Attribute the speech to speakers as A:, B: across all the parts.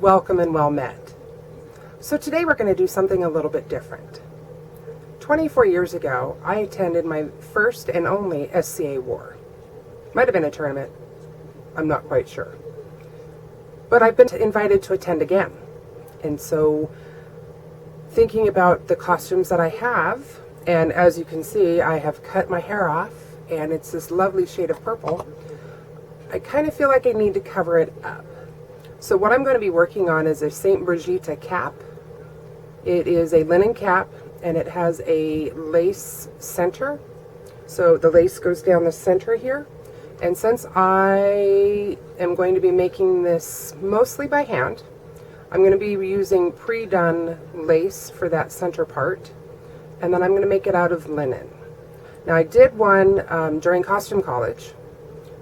A: welcome and well met. So today we're going to do something a little bit different. 24 years ago, I attended my first and only SCA war. Might have been a tournament, I'm not quite sure. But I've been invited to attend again. And so, thinking about the costumes that I have, and as you can see, I have cut my hair off, and it's this lovely shade of purple, I kind of feel like I need to cover it up. So what I'm going to be working on is a St. Brigitta cap. It is a linen cap, and it has a lace center. So the lace goes down the center here. And since I am going to be making this mostly by hand, I'm going to be using pre-done lace for that center part, and then I'm going to make it out of linen. Now I did one during costume college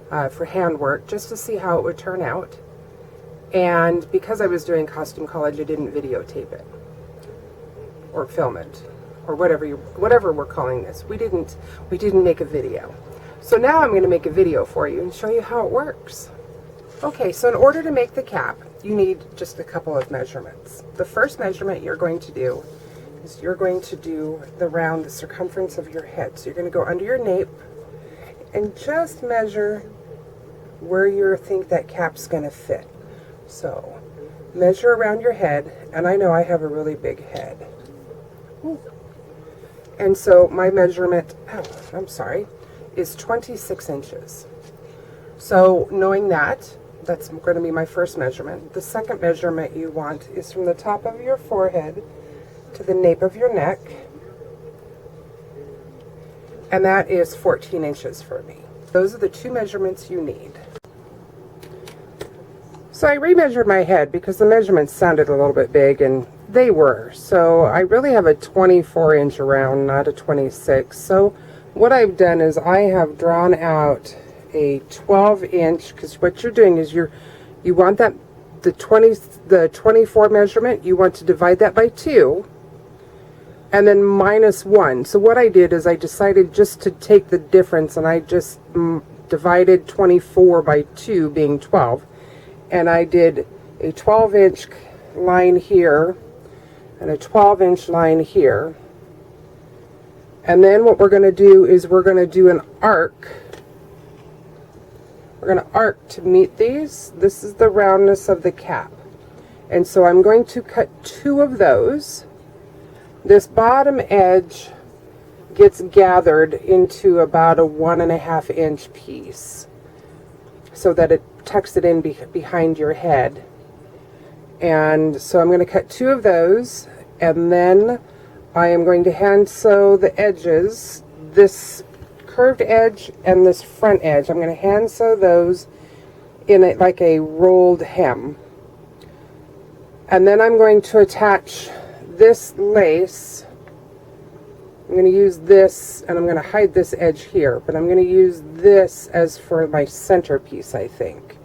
A: for handwork just to see how it would turn out, and because I was doing costume college, I didn't videotape it or film it or whatever we're calling this. We didn't make a video. So now I'm going to make a video for you and show you how it works. Okay, so in order to make the cap, you need just a couple of measurements. The first measurement you're going to do is you're going to do the circumference of your head. So you're going to go under your nape and just measure where you think that cap's going to fit. So measure around your head, and I know I have a really big head. And so my measurement, is 26 inches. So knowing that, that's going to be my first measurement. The second measurement you want is from the top of your forehead to the nape of your neck, and that is 14 inches for me. Those are the two measurements you need. So I remeasured my head because the measurements sounded a little bit big, and they were. So I really have a 24-inch around, not a 26. So what I've done is I have drawn out a 12-inch, because what you're doing is you want that the 24 measurement, you want to divide that by 2 and then minus 1. So what I did is I decided just to take the difference, and I just divided 24 by 2 being 12, and I did a 12-inch line here and a 12-inch line here. And then what we're going to do is we're going to do an arc. We're going to arc to meet these. This is the roundness of the cap. And so I'm going to cut 2 of those. This bottom edge gets gathered into about a 1.5 inch piece so that it tucks it in behind your head. And so I'm going to cut 2 of those, and then I am going to hand sew the edges, this curved edge and this front edge. I'm going to hand sew those in like a rolled hem. And then I'm going to attach this lace. I'm going to use this, and I'm going to hide this edge here, but I'm going to use this as for my centerpiece, I think.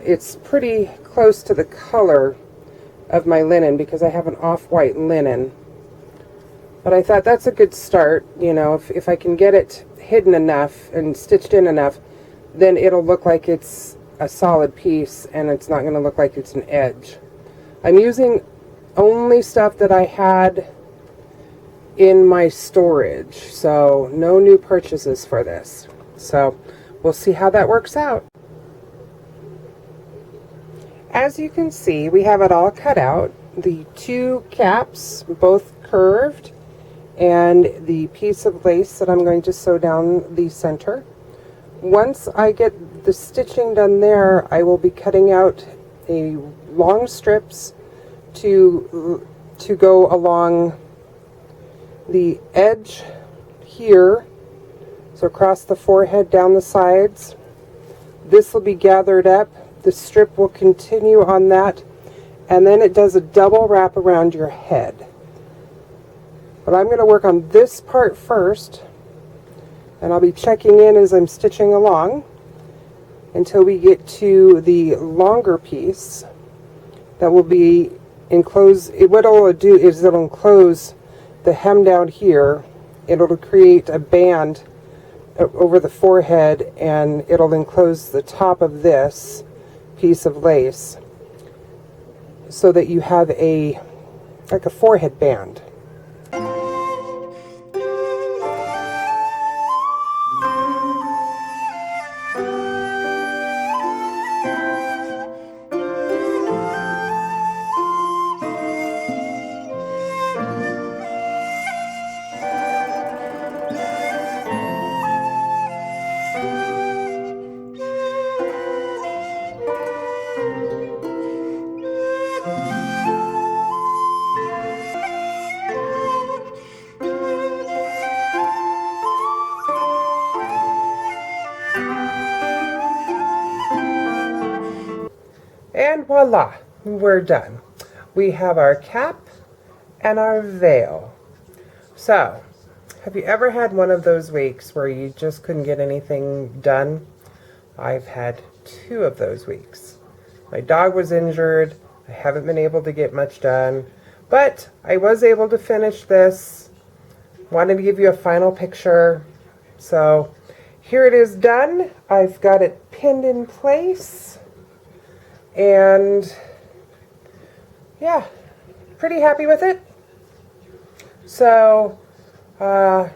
A: It's pretty close to the color of my linen because I have an off-white linen. But I thought that's a good start. You know, if I can get it hidden enough and stitched in enough, then it'll look like it's a solid piece, and it's not going to look like it's an edge. I'm using only stuff that I had in my storage, so no new purchases for this. So we'll see how that works out. As you can see, we have it all cut out. The 2 caps, both curved, and the piece of lace that I'm going to sew down the center. Once I get the stitching done there, I will be cutting out a long strips to go along the edge here, so across the forehead, down the sides. This will be gathered up. The strip will continue on that, and then it does a double wrap around your head. But I'm going to work on this part first, and I'll be checking in as I'm stitching along until we get to the longer piece that will be enclosed. What it'll do is it'll enclose the hem down here. It'll create a band over the forehead, and it'll enclose the top of this piece of lace. so that you have like a forehead band. And voila, we're done. We have our cap and our veil. So, have you ever had one of those weeks where you just couldn't get anything done? I've had 2 of those weeks. My dog was injured. I haven't been able to get much done, but I was able to finish this. Wanted to give you a final picture. So, here it is done. I've got it pinned in place. And yeah, pretty happy with it. So I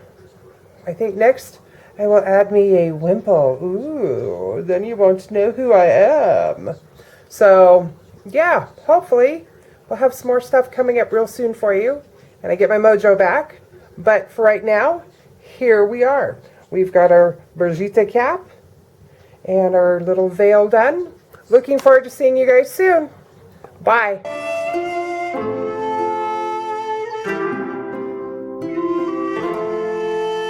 A: think next I will add me a wimple. Ooh, then you won't know who I am. So yeah, hopefully we'll have some more stuff coming up real soon for you and I get my mojo back. But for right now, here we are. We've got our Brigitta cap and our little veil done. Looking forward to seeing you guys soon. Bye.